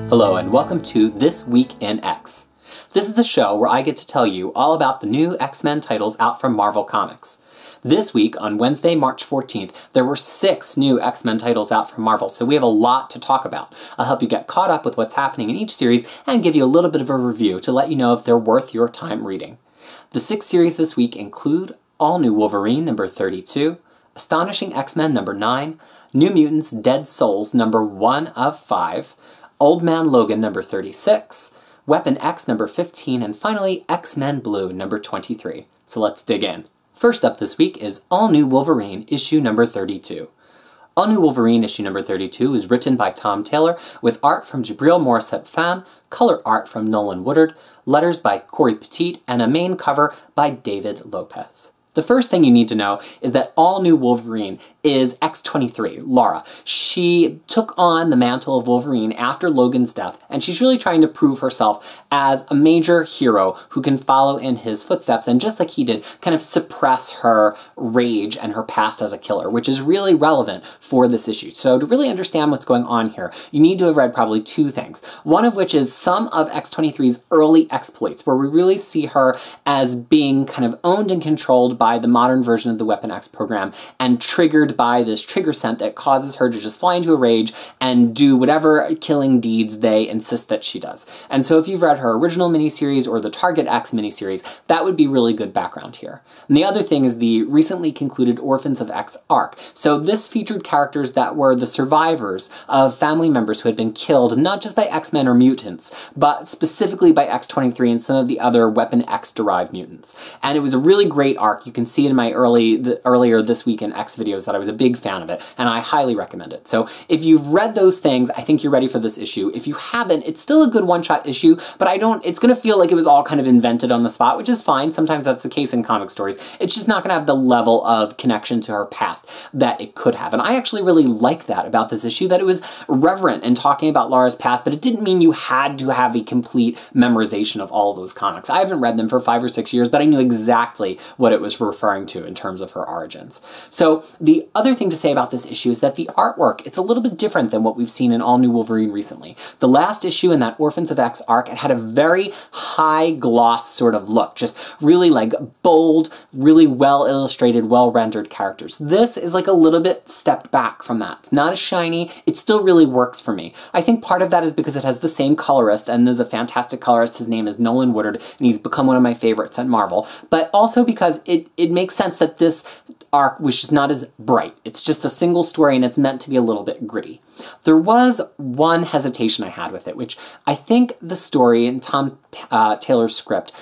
Hello and welcome to This Week in X. This is the show where I get to tell you all about the new X-Men titles out from Marvel Comics. This week, on Wednesday, March 14th, there were 6 new X-Men titles out from Marvel, so we have a lot to talk about. I'll help you get caught up with what's happening in each series and give you a little bit of a review to let you know if they're worth your time reading. The 6 series this week include All New Wolverine number 32, Astonishing X-Men number 9, New Mutants Dead Souls number 1 of 5, Old Man Logan number 36, Weapon X number 15, and finally X-Men Blue number 23. So let's dig in. First up this week is All New Wolverine issue number 32. All New Wolverine issue number 32 is written by Tom Taylor with art from Jabril Morissette-Fan, color art from Nolan Woodard, letters by Cory Petit, and a main cover by David Lopez. The first thing you need to know is that All New Wolverine is X-23, Lara. She took on the mantle of Wolverine after Logan's death, and she's really trying to prove herself as a major hero who can follow in his footsteps and, just like he did, kind of suppress her rage and her past as a killer, which is really relevant for this issue. So to really understand what's going on here, you need to have read probably 2 things. One of which is some of X-23's early exploits, where we really see her as being kind of owned and controlled by the modern version of the Weapon X program and triggered by this trigger scent that causes her to just fly into a rage and do whatever killing deeds they insist that she does. And so if you've read her original miniseries or the Target X miniseries, that would be really good background here. And the other thing is the recently concluded Orphans of X arc. So this featured characters that were the survivors of family members who had been killed not just by X-Men or mutants, but specifically by X-23 and some of the other Weapon X derived mutants. And it was a really great arc. You can see it in my earlier This Week in X videos that I was a big fan of it, and I highly recommend it. So if you've read those things, I think you're ready for this issue. If you haven't, it's still a good one-shot issue, but it's gonna feel like it was all kind of invented on the spot, which is fine. Sometimes that's the case in comic stories. It's just not gonna have the level of connection to her past that it could have. And I actually really like that about this issue, that it was reverent in talking about Lara's past, but it didn't mean you had to have a complete memorization of all of those comics. I haven't read them for 5 or 6 years, but I knew exactly what it was referring to in terms of her origins. So the other thing to say about this issue is that the artwork, it's a little bit different than what we've seen in All New Wolverine recently. The last issue in that Orphans of X arc, it had a very high gloss sort of look, just really like bold, really well illustrated, well rendered characters. This is like a little bit stepped back from that. It's not as shiny, it still really works for me. I think part of that is because it has the same colorist, and there's a fantastic colorist, his name is Nolan Woodard, and he's become one of my favorites at Marvel, but also because it makes sense that this arc was just not as bright. It's just a single story and it's meant to be a little bit gritty. There was one hesitation I had with it, which I think the story in Tom Taylor's script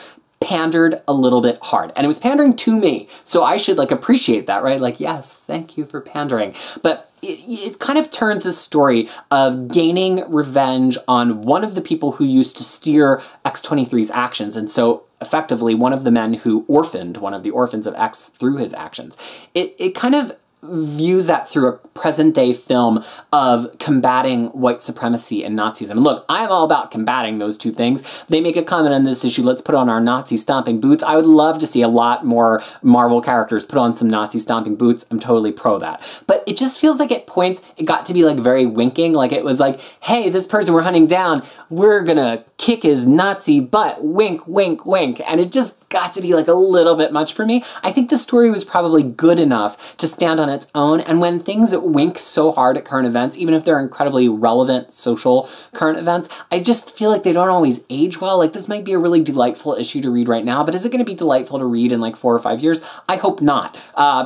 pandered a little bit hard. And it was pandering to me, so I should appreciate that, right? Like, yes, thank you for pandering. But it kind of turns this story of gaining revenge on one of the people who used to steer X-23's actions, and so effectively one of the men who orphaned one of the orphans of X through his actions. It kind of views that through a present-day film of combating white supremacy and Nazism. And look, I'm all about combating those two things. They make a comment on this issue, let's put on our Nazi stomping boots. I would love to see a lot more Marvel characters put on some Nazi stomping boots. I'm totally pro that. But it just feels like at points it got to be very winking, like it was like, hey, this person we're hunting down, we're gonna kick his Nazi butt, wink, wink, wink. And it just got to be a little bit much for me. I think the story was probably good enough to stand on its own, and when things wink so hard at current events, even if they're incredibly relevant social current events, I just feel like they don't always age well. This might be a really delightful issue to read right now, but is it going to be delightful to read in 4 or 5 years? I hope not,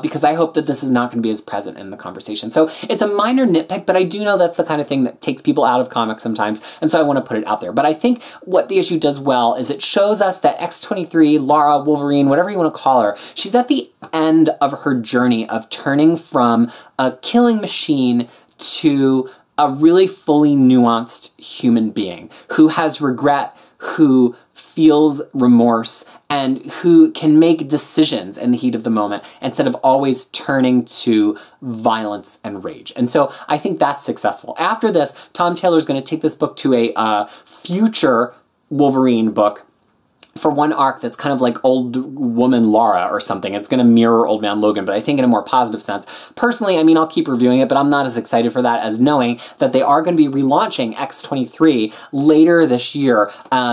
because I hope that this is not going to be as present in the conversation. So it's a minor nitpick, but I do know that's the kind of thing that takes people out of comics sometimes, and so I want to put it out there. But I think what the issue does well is it shows us that X-23, Lara, Wolverine, whatever you want to call her, she's at the end of her journey of turning from a killing machine to a really fully nuanced human being who has regret, who feels remorse, and who can make decisions in the heat of the moment instead of always turning to violence and rage. And so I think that's successful. After this, Tom Taylor's going to take this book to a future Wolverine book for one arc that's kind of like Old Woman Laura or something. It's going to mirror Old Man Logan, but I think in a more positive sense. Personally, I mean, I'll keep reviewing it, but I'm not as excited for that as knowing that they are going to be relaunching X-23 later this year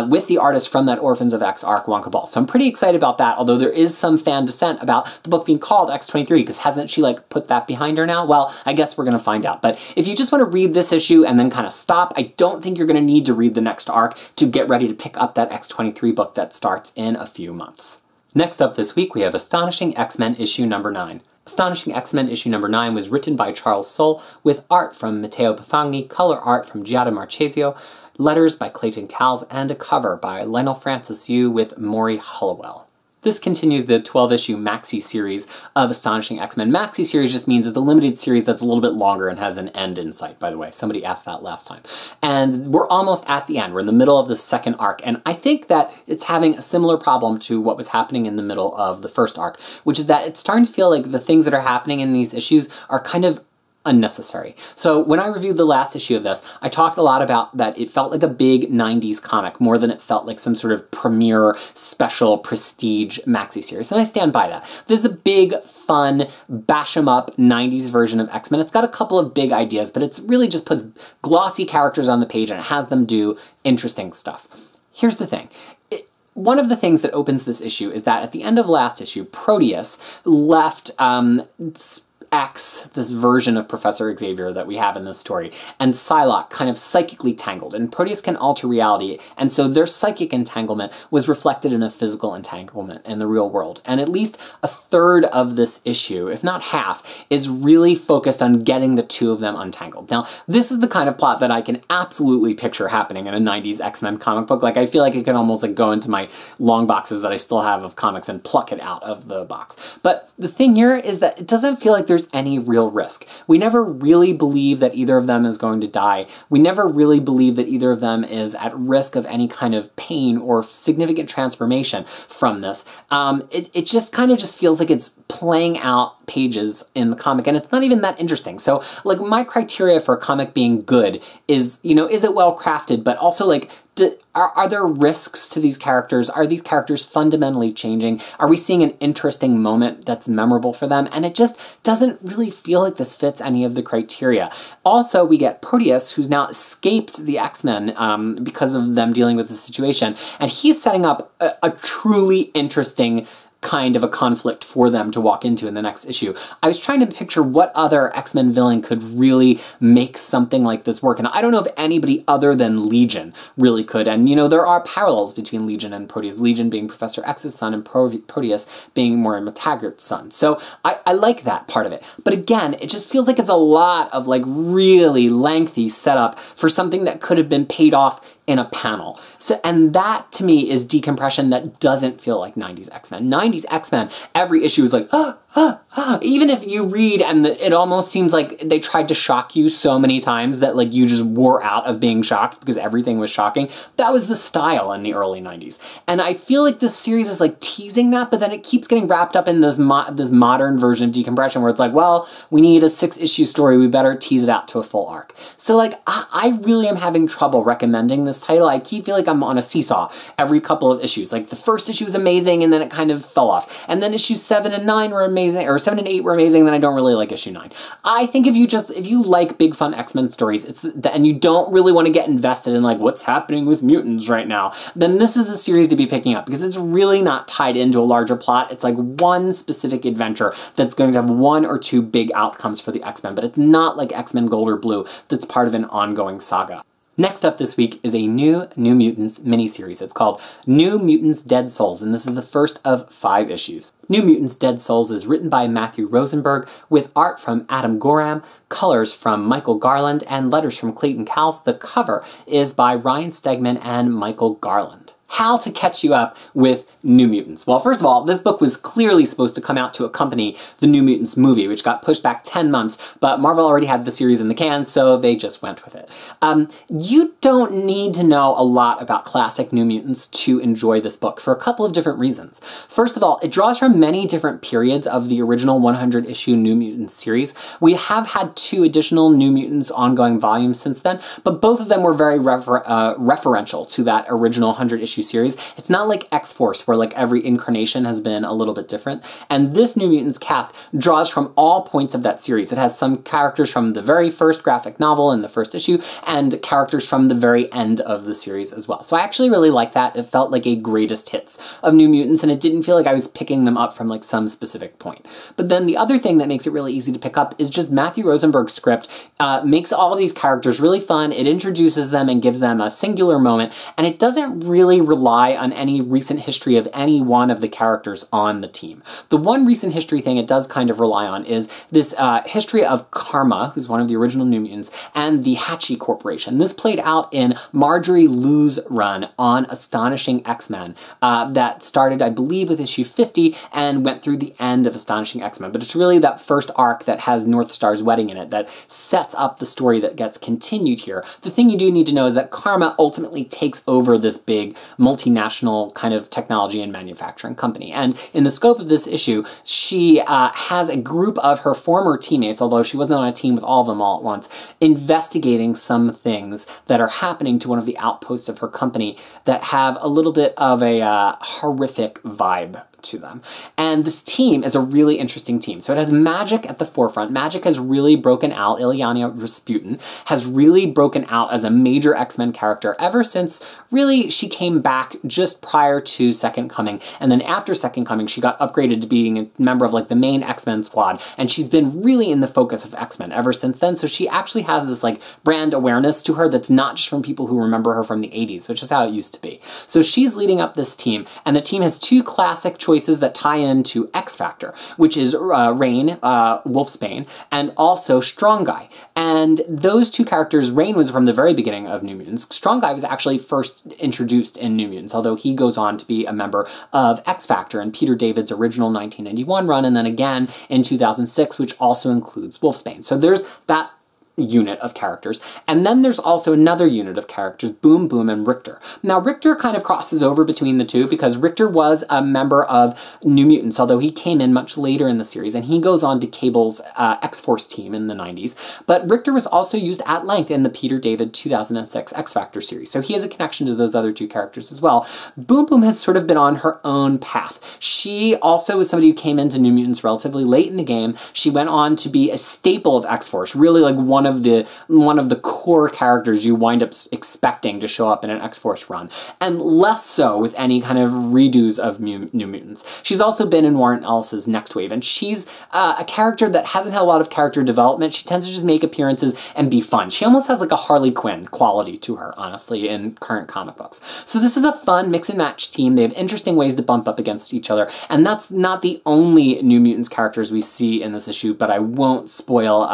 with the artist from that Orphans of X arc, Wonka Ball. So I'm pretty excited about that, although there is some fan dissent about the book being called X-23, because hasn't she like put that behind her now? Well, I guess we're going to find out. But if you just want to read this issue and then kind of stop, I don't think you're going to need to read the next arc to get ready to pick up that X-23 book that starts in a few months. Next up this week, we have Astonishing X-Men issue number 9. Astonishing X-Men issue number 9 was written by Charles Soule, with art from Matteo Bufagni, color art from Giada Marchesio, letters by Clayton Cowles, and a cover by Lionel Francis Yu with Maury Hollowell. This continues the 12-issue maxi series of Astonishing X-Men. Maxi series just means it's a limited series that's a little bit longer and has an end in sight, by the way. Somebody asked that last time. And we're almost at the end. We're in the middle of the second arc, and I think that it's having a similar problem to what was happening in the middle of the first arc, which is that it's starting to feel like the things that are happening in these issues are kind of unnecessary. So when I reviewed the last issue of this, I talked a lot about that it felt like a big 90s comic more than it felt like some sort of premiere special prestige maxi series, and I stand by that. This is a big, fun, bash 'em up 90s version of X-Men. It's got a couple of big ideas, but it's really just puts glossy characters on the page and it has them do interesting stuff. Here's the thing. One of the things that opens this issue is that at the end of last issue, Proteus left X, this version of Professor Xavier that we have in this story, and Psylocke kind of psychically tangled, and Proteus can alter reality, and so their psychic entanglement was reflected in a physical entanglement in the real world. And at least a third of this issue, if not half, is really focused on getting the two of them untangled. Now, this is the kind of plot that I can absolutely picture happening in a 90s X-Men comic book. Like, I feel like it can almost like go into my long boxes that I still have of comics and pluck it out of the box. But the thing here is that it doesn't feel like there's any real risk. We never really believe that either of them is going to die. We never really believe that either of them is at risk of any kind of pain or significant transformation from this. It just kind of just feels like it's playing out pages in the comic, and it's not even that interesting. So, like, my criteria for a comic being good is, you know, is it well crafted, but also, like, are there risks to these characters? Are these characters fundamentally changing? Are we seeing an interesting moment that's memorable for them? And it just doesn't really feel like this fits any of the criteria. Also, we get Proteus, who's now escaped the X-Men because of them dealing with the situation, and he's setting up a truly interesting kind of a conflict for them to walk into in the next issue. I was trying to picture what other X-Men villain could really make something like this work, and I don't know if anybody other than Legion really could. And, you know, there are parallels between Legion and Proteus. Legion being Professor X's son and Proteus being Moira McTaggart's son. So I like that part of it. But again, it just feels like it's a lot of like really lengthy setup for something that could have been paid off in a panel. So, and that to me is decompression that doesn't feel like 90s X-Men. 90s X-Men, every issue is like, even if you read and it almost seems like they tried to shock you so many times that like you just wore out of being shocked because everything was shocking. That was the style in the early 90s. And I feel like this series is like teasing that, but then it keeps getting wrapped up in this modern version of decompression where it's like, well, we need a 6-issue story, we better tease it out to a full arc. So like, I really am having trouble recommending this title. I keep feeling like I'm on a seesaw every couple of issues. Like the first issue was amazing and then it kind of fell off. And then issues 7 and 9 were amazing, or 7 and 8 were amazing, then I don't really like issue 9. I think if you like big fun X-Men stories, and you don't really want to get invested in like what's happening with mutants right now, then this is the series to be picking up because it's really not tied into a larger plot. It's like one specific adventure that's going to have 1 or 2 big outcomes for the X-Men, but it's not like X-Men Gold or Blue that's part of an ongoing saga. Next up this week is a new Mutants miniseries. It's called New Mutants Dead Souls, and this is the first of 5 issues. New Mutants Dead Souls is written by Matthew Rosenberg, with art from Adam Gorham, colors from Michael Garland, and letters from Clayton Cowles. The cover is by Ryan Stegman and Michael Garland. How to catch you up with New Mutants. Well, first of all, this book was clearly supposed to come out to accompany the New Mutants movie, which got pushed back 10 months, but Marvel already had the series in the can, so they just went with it. You don't need to know a lot about classic New Mutants to enjoy this book for a couple of different reasons. First of all, it draws from many different periods of the original 100-issue New Mutants series. We have had 2 additional New Mutants ongoing volumes since then, but both of them were very referential to that original 100-issue issue series. It's not like X-Force, where like every incarnation has been a little bit different. And this New Mutants cast draws from all points of that series. It has some characters from the very first graphic novel in the first issue, and characters from the very end of the series as well. So I actually really like that. It felt like a greatest hits of New Mutants, and it didn't feel like I was picking them up from like some specific point. But then the other thing that makes it really easy to pick up is just Matthew Rosenberg's script makes all of these characters really fun. It introduces them and gives them a singular moment, and it doesn't really rely on any recent history of any one of the characters on the team. The one recent history thing it does kind of rely on is this history of Karma, who's one of the original New Mutants, and the Hachi Corporation. This played out in Marjorie Liu's run on Astonishing X-Men that started, I believe, with issue 50 and went through the end of Astonishing X-Men. But it's really that first arc that has Northstar's wedding in it that sets up the story that gets continued here. The thing you do need to know is that Karma ultimately takes over this big multinational kind of technology and manufacturing company. And in the scope of this issue, she has a group of her former teammates, although she wasn't on a team with all of them all at once, investigating some things that are happening to one of the outposts of her company that have a little bit of a horrific vibe to them. And this team is a really interesting team. So it has Magik at the forefront. Magik has really broken out. Illyana Rasputin has really broken out as a major X-Men character ever since really she came back just prior to Second Coming. And then after Second Coming, she got upgraded to being a member of like the main X-Men squad. And she's been really in the focus of X-Men ever since then. So she actually has this like brand awareness to her that's not just from people who remember her from the 80s, which is how it used to be. So she's leading up this team, and the team has two classic choices that tie into X Factor, which is Rain, Wolfsbane, and also Strong Guy. And those two characters, Rain was from the very beginning of New Mutants. Strong Guy was actually first introduced in New Mutants, although he goes on to be a member of X Factor in Peter David's original 1991 run, and then again in 2006, which also includes Wolfsbane. So there's that unit of characters. And then there's also another unit of characters, Boom Boom and Richter. Now, Richter kind of crosses over between the two because Richter was a member of New Mutants, although he came in much later in the series, and he goes on to Cable's X-Force team in the 90s. But Richter was also used at length in the Peter David 2006 X-Factor series, so he has a connection to those other two characters as well. Boom Boom has sort of been on her own path. She also was somebody who came into New Mutants relatively late in the game. She went on to be a staple of X-Force, really like one of the core characters you wind up expecting to show up in an X-Force run, and less so with any kind of redos of New Mutants. She's also been in Warren Ellis's Next Wave, and she's a character that hasn't had a lot of character development. She tends to just make appearances and be fun. She almost has like a Harley Quinn quality to her, honestly, in current comic books. So this is a fun mix and match team. They have interesting ways to bump up against each other, and that's not the only New Mutants characters we see in this issue, but I won't spoil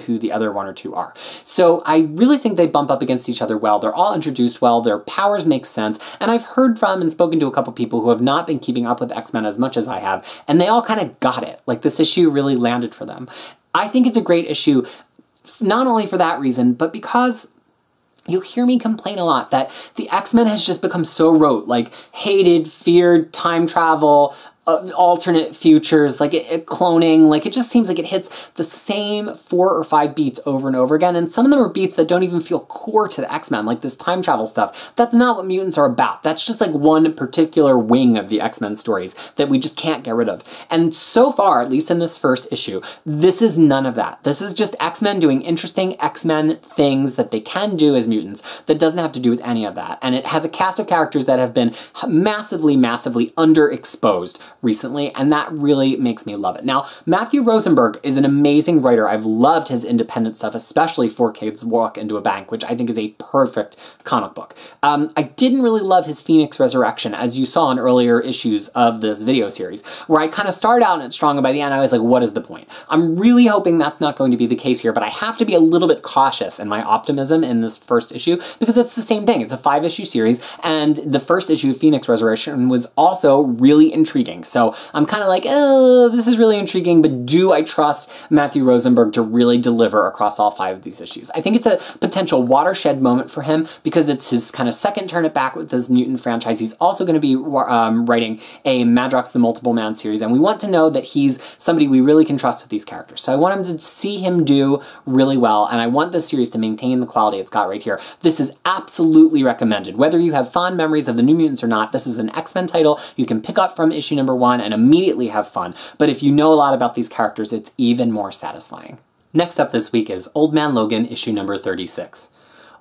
who the other one or two are. So I really think they bump up against each other well. They're all introduced well. Their powers make sense. And I've heard from and spoken to a couple people who have not been keeping up with X-Men as much as I have, and they all kind of got it. Like, this issue really landed for them. I think it's a great issue, not only for that reason, but because you'll hear me complain a lot that the X-Men has just become so rote, like hated, feared, time travel, alternate futures, like cloning, like it just seems like it hits the same 4 or 5 beats over and over again, and some of them are beats that don't even feel core to the X-Men, like this time travel stuff. That's not what mutants are about. That's just like one particular wing of the X-Men stories that we just can't get rid of. And so far, at least in this first issue, this is none of that. This is just X-Men doing interesting X-Men things that they can do as mutants that doesn't have to do with any of that. And it has a cast of characters that have been massively, massively underexposed recently, and that really makes me love it. Now, Matthew Rosenberg is an amazing writer. I've loved his independent stuff, especially 4K's Walk into a Bank, which I think is a perfect comic book. I didn't really love his Phoenix Resurrection, as you saw in earlier issues of this video series, where I kind of started out in it strong, and by the end I was like, what is the point? I'm really hoping that's not going to be the case here, but I have to be a little bit cautious in my optimism in this first issue, because it's the same thing. It's a 5-issue series, and the first issue of Phoenix Resurrection was also really intriguing. So I'm kind of like, oh, this is really intriguing, but do I trust Matthew Rosenberg to really deliver across all 5 of these issues? I think it's a potential watershed moment for him because it's his kind of second turn it back with this mutant franchise. He's also going to be writing a Madrox the Multiple Man series, and we want to know that he's somebody we really can trust with these characters. So I want him to see him do really well, and I want this series to maintain the quality it's got right here. This is absolutely recommended. Whether you have fond memories of the New Mutants or not, this is an X-Men title you can pick up from issue number 1 and immediately have fun. But if you know a lot about these characters, it's even more satisfying. Next up this week is Old Man Logan issue number 36.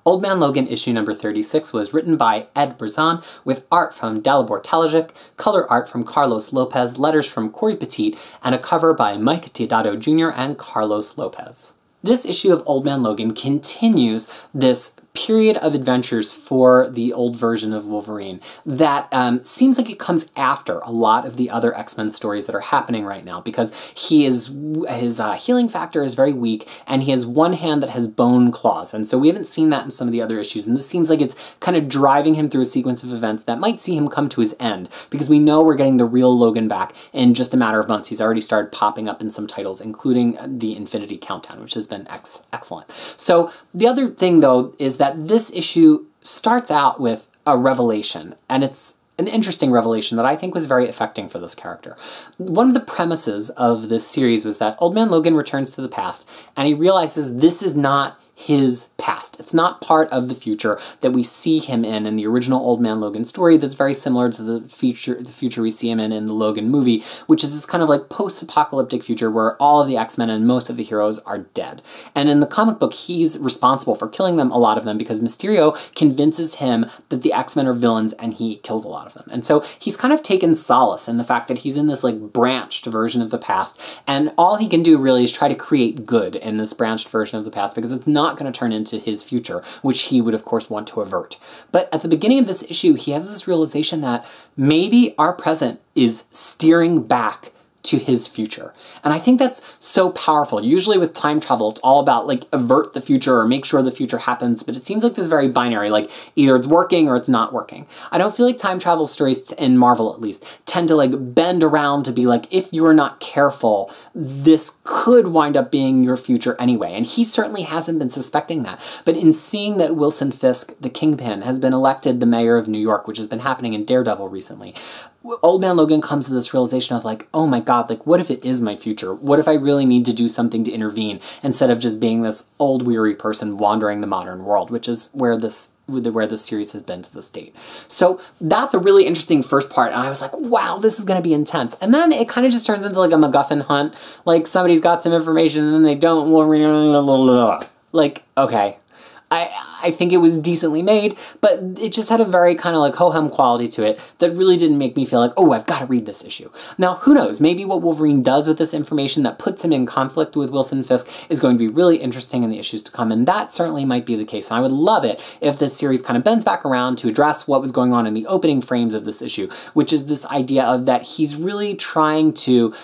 Old Man Logan issue number 36 was written by Ed Brisson with art from Dalibor Talajic, color art from Carlos Lopez, letters from Cory Petit, and a cover by Mike Deodato Jr. and Carlos Lopez. This issue of Old Man Logan continues this period of adventures for the old version of Wolverine that seems like it comes after a lot of the other X-Men stories that are happening right now, because his healing factor is very weak and he has one hand that has bone claws, and so we haven't seen that in some of the other issues, and this seems like it's kind of driving him through a sequence of events that might see him come to his end, because we know we're getting the real Logan back in just a matter of months. He's already started popping up in some titles, including the Infinity Countdown, which has been excellent. So the other thing though is that this issue starts out with a revelation, and it's an interesting revelation that I think was very affecting for this character. One of the premises of this series was that Old Man Logan returns to the past, and he realizes this is not his past. It's not part of the future that we see him in the original Old Man Logan story that's very similar to the future we see him in the Logan movie, which is this kind of like post-apocalyptic future where all of the X-Men and most of the heroes are dead. And in the comic book, he's responsible for killing them, a lot of them, because Mysterio convinces him that the X-Men are villains and he kills a lot of them. And so he's kind of taken solace in the fact that he's in this like branched version of the past, and all he can do really is try to create good in this branched version of the past, because it's not going to turn into his future, which he would of course want to avert. But at the beginning of this issue, he has this realization that maybe our present is steering back to his future. And I think that's so powerful. Usually with time travel, it's all about like avert the future or make sure the future happens, but it seems like this very binary, like either it's working or it's not working. I don't feel like time travel stories, in Marvel at least, tend to like bend around to be like, if you're not careful, this could wind up being your future anyway. And he certainly hasn't been suspecting that. But in seeing that Wilson Fisk, the Kingpin, has been elected the mayor of New York, which has been happening in Daredevil recently, Old Man Logan comes to this realization of like, oh my god, like what if it is my future? What if I really need to do something to intervene instead of just being this old weary person wandering the modern world, which is where this series has been to this date. So that's a really interesting first part, and I was like, wow, this is going to be intense. And then it kind of just turns into like a MacGuffin hunt, like somebody's got some information and then they don't, like, okay. I think it was decently made, but it just had a very kind of like ho-hum quality to it that really didn't make me feel like, oh, I've got to read this issue. Now, who knows? Maybe what Wolverine does with this information that puts him in conflict with Wilson Fisk is going to be really interesting in the issues to come, and that certainly might be the case. And I would love it if this series kind of bends back around to address what was going on in the opening frames of this issue, which is this idea of that he's really trying to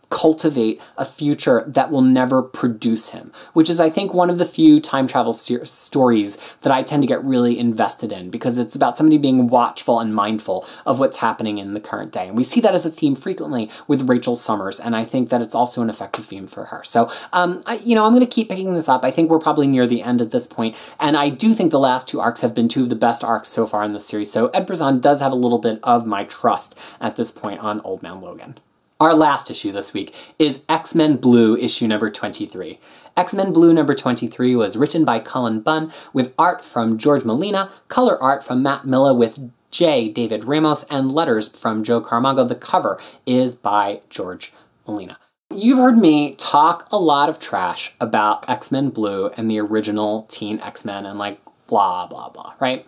cultivate a future that will never produce him, which is, I think, one of the few time travel stories that I tend to get really invested in, because it's about somebody being watchful and mindful of what's happening in the current day. And we see that as a theme frequently with Rachel Summers, and I think that it's also an effective theme for her. So, I'm going to keep picking this up. I think we're probably near the end at this point, and I do think the last 2 arcs have been 2 of the best arcs so far in the series, so Ed Brisson does have a little bit of my trust at this point on Old Man Logan. Our last issue this week is X-Men Blue issue number 23. X-Men Blue number 23 was written by Cullen Bunn with art from George Molina, color art from Matt Milla with J. David Ramos, and letters from Joe Caramagno. The cover is by George Molina. You've heard me talk a lot of trash about X-Men Blue and the original Teen X-Men and like blah, blah, blah, right?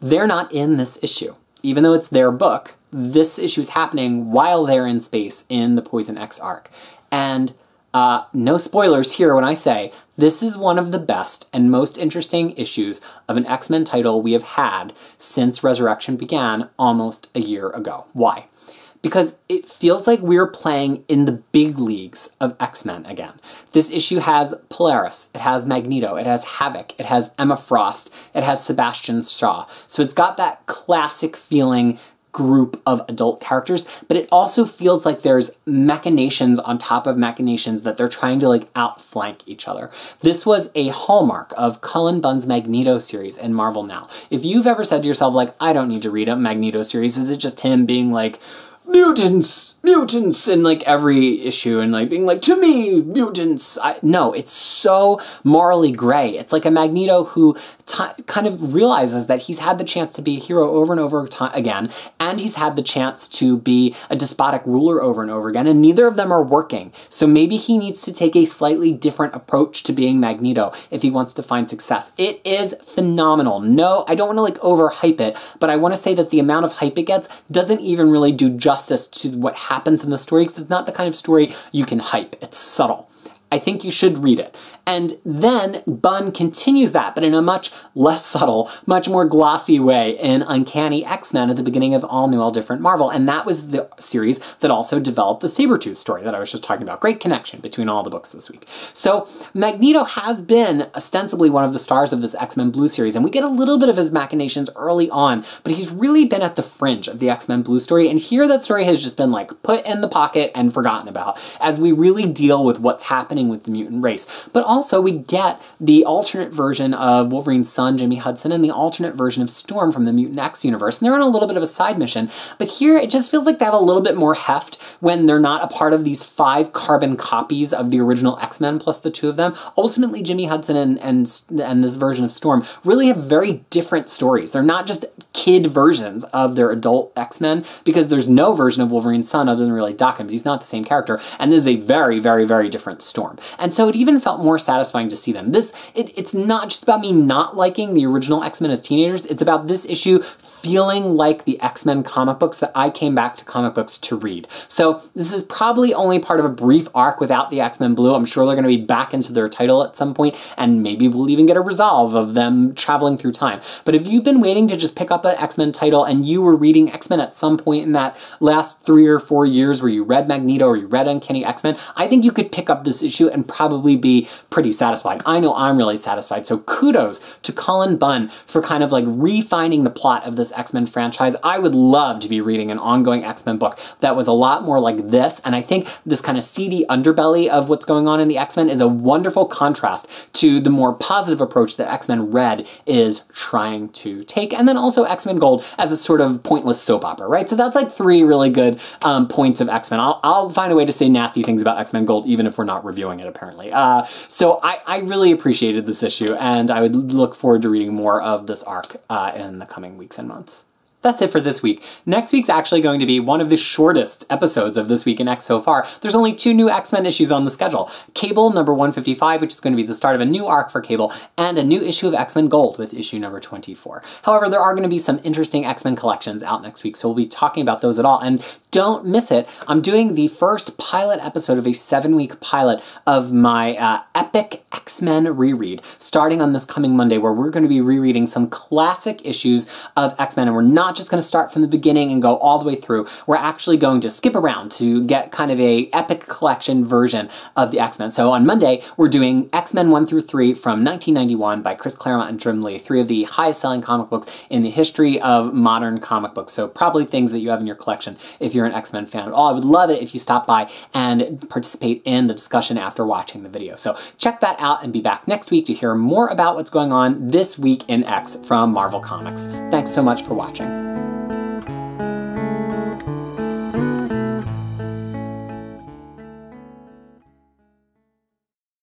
They're not in this issue. Even though it's their book, this issue is happening while they're in space in the Poison X arc. And no spoilers here when I say this is one of the best and most interesting issues of an X-Men title we have had since Resurrection began almost a year ago. Why? Because it feels like we're playing in the big leagues of X-Men again. This issue has Polaris, it has Magneto, it has Havoc, it has Emma Frost, it has Sebastian Shaw. So it's got that classic feeling, group of adult characters, but it also feels like there's machinations on top of machinations that they're trying to like outflank each other. This was a hallmark of Cullen Bunn's Magneto series in Marvel Now. If you've ever said to yourself, like, I don't need to read a Magneto series, is it just him being like, mutants, mutants in like every issue and like being like, to me, mutants. No, it's so morally gray. It's like a Magneto who kind of realizes that he's had the chance to be a hero over and over again, and he's had the chance to be a despotic ruler over and over again, and neither of them are working. So maybe he needs to take a slightly different approach to being Magneto if he wants to find success. It is phenomenal. No, I don't want to like overhype it, but I want to say that the amount of hype it gets doesn't even really do justice to what happens in the story, because it's not the kind of story you can hype. It's subtle. I think you should read it. And then Bunn continues that, but in a much less subtle, much more glossy way in Uncanny X-Men at the beginning of All New, All Different Marvel. And that was the series that also developed the Sabretooth story that I was just talking about. Great connection between all the books this week. So Magneto has been ostensibly one of the stars of this X-Men Blue series, and we get a little bit of his machinations early on, but he's really been at the fringe of the X-Men Blue story. And here that story has just been like put in the pocket and forgotten about as we really deal with what's happening with the mutant race. But also we get the alternate version of Wolverine's son, Jimmy Hudson, and the alternate version of Storm from the Mutant X universe. And they're on a little bit of a side mission, but here it just feels like they have a little bit more heft when they're not a part of these 5 carbon copies of the original X-Men plus the 2 of them. Ultimately, Jimmy Hudson and this version of Storm really have very different stories. They're not just kid versions of their adult X-Men, because there's no version of Wolverine's son other than really Doc, but he's not the same character, and this is a very, very, very different Storm. And so it even felt more satisfying to see them. It's not just about me not liking the original X-Men as teenagers, it's about this issue feeling like the X-Men comic books that I came back to comic books to read. So this is probably only part of a brief arc without the X-Men Blue. I'm sure they're going to be back into their title at some point, and maybe we'll even get a resolve of them traveling through time. But if you've been waiting to just pick up an X-Men title and you were reading X-Men at some point in that last 3 or 4 years where you read Magneto or you read Uncanny X-Men, I think you could pick up this issue and probably be pretty satisfied. I know I'm really satisfied, so kudos to Cullen Bunn for kind of like refining the plot of this X-Men franchise. I would love to be reading an ongoing X-Men book that was a lot more like this, and I think this kind of seedy underbelly of what's going on in the X-Men is a wonderful contrast to the more positive approach that X-Men Red is trying to take, and then also X-Men Gold as a sort of pointless soap opera, right? So that's like 3 really good points of X-Men. I'll find a way to say nasty things about X-Men Gold even if we're not reviewing it, apparently. So I really appreciated this issue, and I would look forward to reading more of this arc in the coming weeks and months. That's it for this week. Next week's actually going to be one of the shortest episodes of This Week in X so far. There's only 2 new X-Men issues on the schedule. Cable number 155, which is going to be the start of a new arc for Cable, and a new issue of X-Men Gold with issue number 24. However, there are going to be some interesting X-Men collections out next week, so we'll be talking about those at all. And don't miss it. I'm doing the first pilot episode of a 7-week pilot of my epic X-Men reread, starting on this coming Monday, where we're going to be rereading some classic issues of X-Men, and we're not just going to start from the beginning and go all the way through. We're actually going to skip around to get kind of a epic collection version of the X-Men. So on Monday, we're doing X-Men 1 through 3 from 1991 by Chris Claremont and Jim Lee, 3 of the highest selling comic books in the history of modern comic books. So probably things that you have in your collection if you're an X-Men fan at all. I would love it if you stop by and participate in the discussion after watching the video. So check that out and be back next week to hear more about what's going on this week in X from Marvel Comics. Thanks so much for watching.